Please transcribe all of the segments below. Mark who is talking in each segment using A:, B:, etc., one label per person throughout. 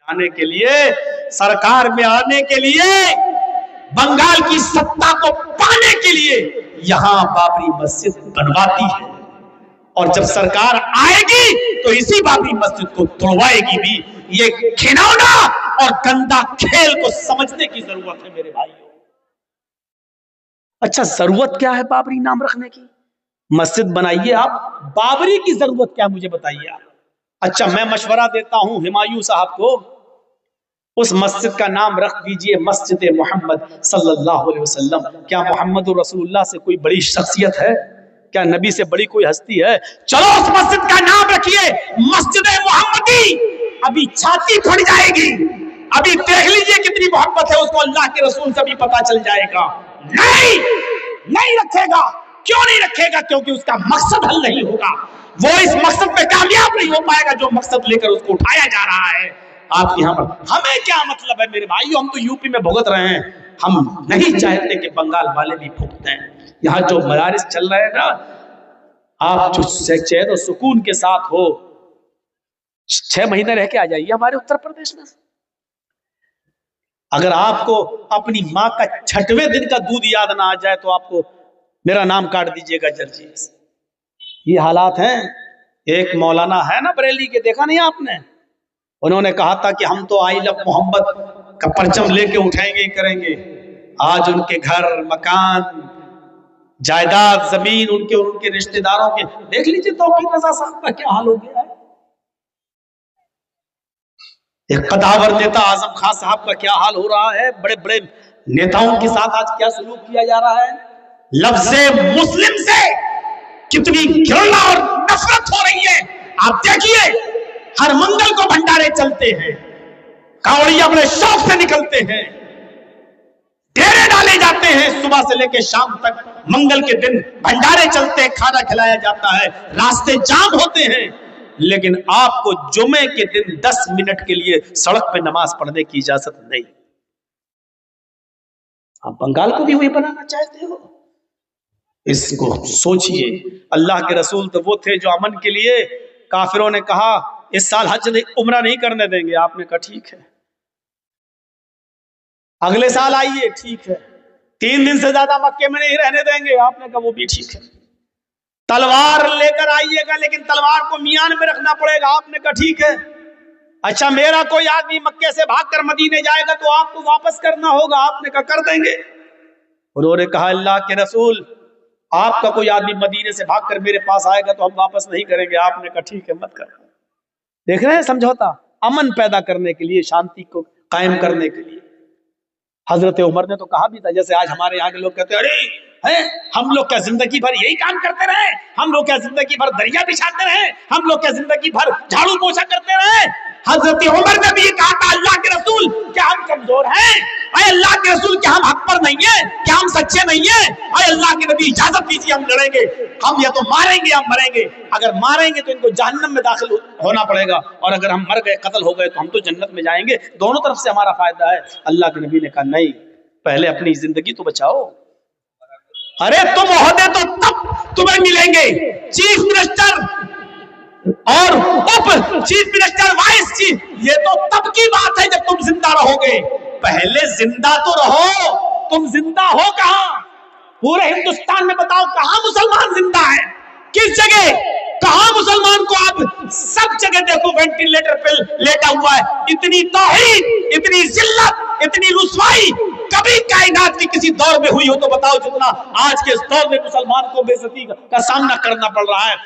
A: आने के लिए, सरकार में आने के लिए, बंगाल की सत्ता को पाने के लिए यहां बाबरी मस्जिद बनवाती है। और जब सरकार आएगी तो इसी बाबरी मस्जिद को तोड़वाएगी भी। ये घिनौना और गंदा खेल को समझने की जरूरत है मेरे भाइयों। अच्छा, जरूरत क्या है बाबरी नाम रखने की? मस्जिद बनाइए आप, बाबरी की जरूरत क्या है मुझे बताइए आप। अच्छा, मैं मशवरा देता हूं हुमायूं साहब को, उस मस्जिद का नाम रख दीजिए मस्जिद मोहम्मद सल्लल्लाहु अलैहि वसल्लम। क्या मोहम्मद रसूलुल्लाह से कोई बड़ी शख्सियत है? क्या नबी से बड़ी कोई हस्ती है? चलो उस मस्जिद का नाम रखिए मस्जिद मोहम्मदी। अभी छाती फट जाएगी, अभी देख लीजिए कितनी मोहब्बत है उसको अल्लाह के रसूल से भी पता चल जाएगा। नहीं, नहीं रखेगा। क्यों नहीं रखेगा? क्योंकि उसका मकसद हल नहीं होगा, वो इस मकसद पे कामयाब नहीं हो पाएगा जो मकसद लेकर उसको उठाया जा रहा है। आप यहाँ पर हमें क्या मतलब है मेरे भाइयों? हम तो यूपी में भुगत रहे हैं, हम नहीं चाहते कि बंगाल वाले भी भुगतें। यहाँ जो मदारिस चल रहे हैं ना, आप जो चैन और सुकून के साथ हो, 6 महीने रह के आ जाइए हमारे उत्तर प्रदेश में। अगर आपको अपनी माँ का 6वें दिन का दूध याद ना आ जाए तो आपको मेरा नाम काट दीजिएगा जर्जीस। ये हालात हैं। एक मौलाना है ना बरेली के, देखा नहीं आपने? उन्होंने कहा था कि हम तो आई लव मोहम्मद का परचम लेके उठाएंगे करेंगे। आज उनके घर, मकान, जायदाद, जमीन, उनके और उनके रिश्तेदारों के देख लीजिए। तौकीर रजा साहब का क्या हाल हो गया है। एक कदावर नेता आजम खान साहब का क्या हाल हो रहा है। बड़े बड़े नेताओं के साथ आज क्या सलूक किया जा रहा है। लफ्ज़े मुस्लिम से कितनी घृणा और नफरत हो रही है। आप देखिए, हर मंगल को भंडारे चलते हैं, कावड़िया बड़े शौक से निकलते हैं, डेरे डाले जाते हैं, सुबह से लेकर शाम तक मंगल के दिन भंडारे चलते हैं, खाना खिलाया जाता है, रास्ते जाम होते हैं। लेकिन आपको जुमे के दिन 10 मिनट के लिए सड़क पे नमाज पढ़ने की इजाजत नहीं। आप बंगाल को भी वही बनाना चाहते हो? इसको सोचिए। अल्लाह के रसूल तो वो थे जो अमन के लिए, काफिरों ने कहा इस साल हज उम्रा नहीं करने देंगे, आपने कहा ठीक है, अगले साल आइए, ठीक है, 3 दिन से ज्यादा मक्के में नहीं रहने देंगे, आपने कहा वो भी ठीक है, तलवार लेकर आइएगा लेकिन तलवार को मियान में रखना पड़ेगा, आपने कहा ठीक है। अच्छा, मेरा कोई आदमी मक्के से भागकर मदीने जाएगा तो आपको वापस करना होगा, आपने कहा कर देंगे। उन्होंने कहा अल्लाह के रसूल, आपका कोई आदमी मदीने से भागकर मेरे पास आएगा तो हम वापस नहीं करेंगे, आपने कहा ठीक है मत कर। देख रहे हैं समझौता, अमन पैदा करने के लिए, शांति को कायम करने के लिए। हजरत उमर ने तो कहा भी था, जैसे आज हमारे यहाँ के लोग कहते हैं अरे हम लोग क्या जिंदगी भर यही काम करते रहे, हम लोग क्या जिंदगी भर दरिया बिछाते रहे, हम लोग क्या जिंदगी भर झाड़ू पोछा करते रहे। हजरत उमर ने भी ये कहा था अल्लाह के रसूल क्या हम कमजोर हैं? अरे अल्लाह के रसूल क्या हम हक पर नहीं है? क्या हम सच्चे नहीं है? अरे अल्लाह के नबी इजाजत दीजिए, हम लड़ेंगे, हम या तो मारेंगे या मरेंगे। अगर मारेंगे तो इनको जहन्नम में दाखिल होना पड़ेगा, और अगर हम मर गए, कत्ल हो गए तो हम तो जन्नत में जाएंगे, दोनों तरफ से हमारा फायदा है। अल्लाह के नबी ने कहा नहीं, पहले अपनी जिंदगी तो बचाओ। अरे तुम ओहदे तो तब तुम्हें मिलेंगे, चीफ मिनिस्टर और उप चीफ मिनिस्टर, वाइस चीफ, ये तो तब की बात है जब तुम जिंदा रहोगे। पहले जिंदा तो रहो। तुम जिंदा हो कहां? पूरे हिंदुस्तान में बताओ कहां मुसलमान जिंदा है? किस जगह? कहां मुसलमान को आप सब जगह देखो वेंटिलेटर पे लेटा हुआ है। इतनी तौहीन, इतनी जिल्लत, इतनी रुसवाई कभी कायनात की किसी दौर में हुई हो तो बताओ, जितना आज के इस दौर में मुसलमान को बेइज्जती का सामना करना पड़ रहा है।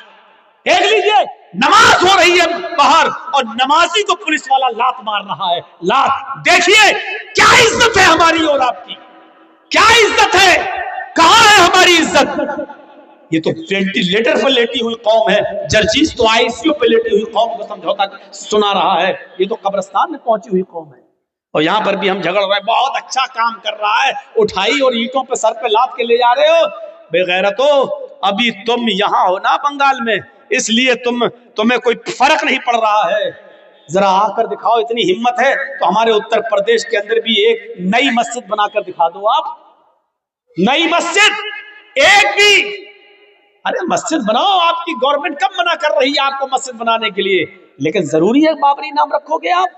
A: देख लीजिए, नमाज हो रही है बाहर और नमाजी को पुलिस वाला लात मार रहा है, लात। देखिए क्या इज्जत है हमारी और आपकी, क्या इज्जत है, कहां है हमारी इज्जत? ये तो वेंटिलेटर पर लेटी हुई कौम है, जर्जीस तो आईसीयू पे लेटी हुई कौम को समझौता सुना रहा है। ये तो कब्रिस्तान में पहुंची हुई कौम है, और यहां पर भी हम झगड़ रहे हैं। बहुत अच्छा काम कर रहा है, उठाई और ईंटों पे सर पे लाद के ले जा रहे हो। बेगैरतो, अभी तुम यहां हो ना बंगाल में, इसलिए तुम्हें कोई फर्क नहीं पड़ रहा है। जरा आकर दिखाओ, इतनी हिम्मत है तो हमारे उत्तर प्रदेश के अंदर भी एक नई मस्जिद बनाकर दिखा दो आप। नई मस्जिद एक भी, अरे मस्जिद बनाओ। आपकी गवर्नमेंट कब मना कर रही है आपको मस्जिद बनाने के लिए? लेकिन जरूरी है बाबरी नाम रखोगे आप?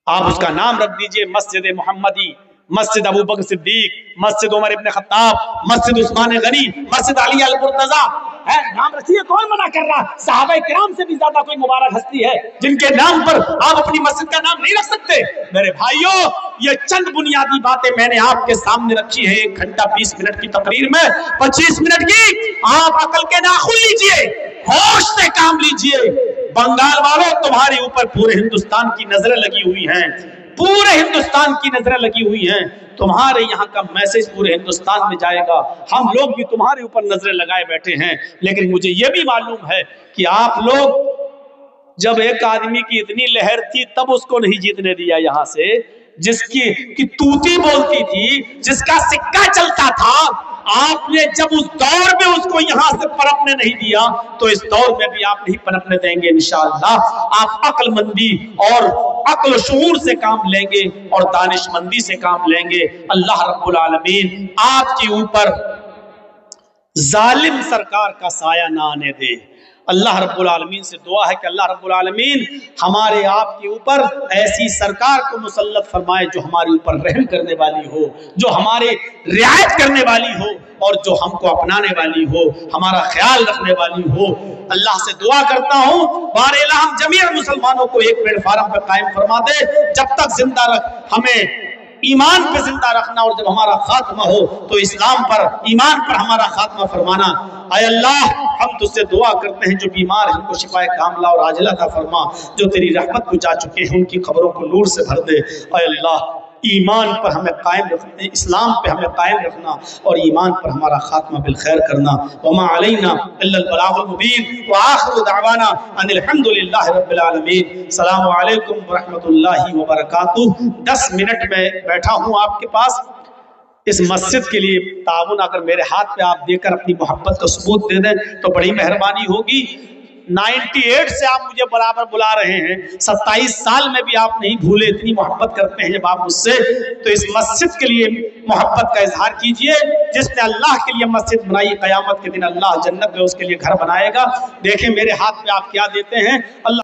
A: आप उसका नाम रख दीजिए मस्जिद मोहम्मदी, मस्जिद अबू बकर सिद्दीक, मस्जिद उमर इब्न खत्ताब, मस्जिद उस्मान गनी, मस्जिद अली अल मुर्तजा है, नाम रखिए। कौन मना कर रहा? सहाबा किराम से भी ज्यादा कोई मुबारक हस्ती है जिनके नाम पर आप अपनी मस्जिद का नाम नहीं रख सकते? मेरे भाइयों, ये चंद बुनियादी बातें मैंने आपके सामने रखी है 1 घंटा 20 मिनट की तकरीर में, 25 मिनट की। आप अकल के नाखून लीजिए, होश से काम लीजिए। बंगाल वालों, तुम्हारे ऊपर पूरे हिंदुस्तान की नजरें लगी हुई हैं, पूरे हिंदुस्तान की नजरें लगी हुई हैं। तुम्हारे यहाँ का मैसेज पूरे हिंदुस्तान में जाएगा। हम लोग भी तुम्हारे ऊपर नजरें लगाए बैठे हैं, लेकिन मुझे यह भी मालूम है कि आप लोग जब एक आदमी की इतनी लहर थी तब उसको नहीं जीतने दिया यहाँ से, जिसकी की तूती बोलती थी, जिसका सिक्का चलता था। आपने जब उस दौर में उसको यहां से पनपने नहीं दिया, तो इस दौर में भी आप नहीं पनपने देंगे इंशाअल्लाह। आप अक्लमंदी और अक्ल शऊर से काम लेंगे और दानिशमंदी से काम लेंगे। अल्लाह रब्बुल आलमीन आपके ऊपर जालिम सरकार का साया ना आने दे। अल्लाह रब्बुल आलमीन से दुआ है कि अल्लाह रब्बुल आलमीन हमारे आपके ऊपर ऐसी सरकार को मुसल्लत फरमाए जो हमारे ऊपर रहम करने वाली हो, जो हमारे रियायत करने वाली हो और जो हमको अपनाने वाली हो, हमारा ख्याल रखने वाली हो। अल्लाह से दुआ करता हूँ बारेला हम जमीर मुसलमानों को एक प्लेटफार्म पर कायम फरमा दे। जब तक जिंदा रख, हमें ईमान पे जिंदा रखना, और जब हमारा खात्मा हो तो इस्लाम पर, ईमान पर हमारा खात्मा फरमाना। आय अल्लाह, हम तुझसे दुआ करते हैं जो बीमार हैं उनको शिफाए कामला और आजिला अता फरमा, जो तेरी रहमत को जा चुके हैं उनकी खबरों को नूर से भर दे। आय अल्लाह, ईमान पर हमें कायम रखना, इस्लाम पे हमें कायम रखना और ईमान पर हमारा खात्मा बिल खैर करना। वमा अलैना इल्लल बलागुल मुबीन व आखिरु दअवाना अनिल हम्दुलिल्लाहि रब्बिल आलमीन। अस्सलामु अलैकुम व रहमतुल्लाहि व बरकातुहू। 10 मिनट में बैठा हूँ आपके पास इस मस्जिद के लिए। ताउन अगर मेरे हाथ पे आप देकर अपनी मोहब्बत का सबूत दे दें तो बड़ी मेहरबानी होगी। 98 से आप मुझे बराबर बुला रहे हैं, 27 साल में भी आप नहीं भूले, इतनी मोहब्बत करते हैं जब आप मुझसे। तो इस मस्जिद के लिए मोहब्बत का इजहार कीजिए। जिसने अल्लाह के लिए मस्जिद बनाई, क़यामत के दिन अल्लाह जन्नत में उसके लिए घर बनाएगा। देखें मेरे हाथ पे आप क्या देते हैं। अल्लाह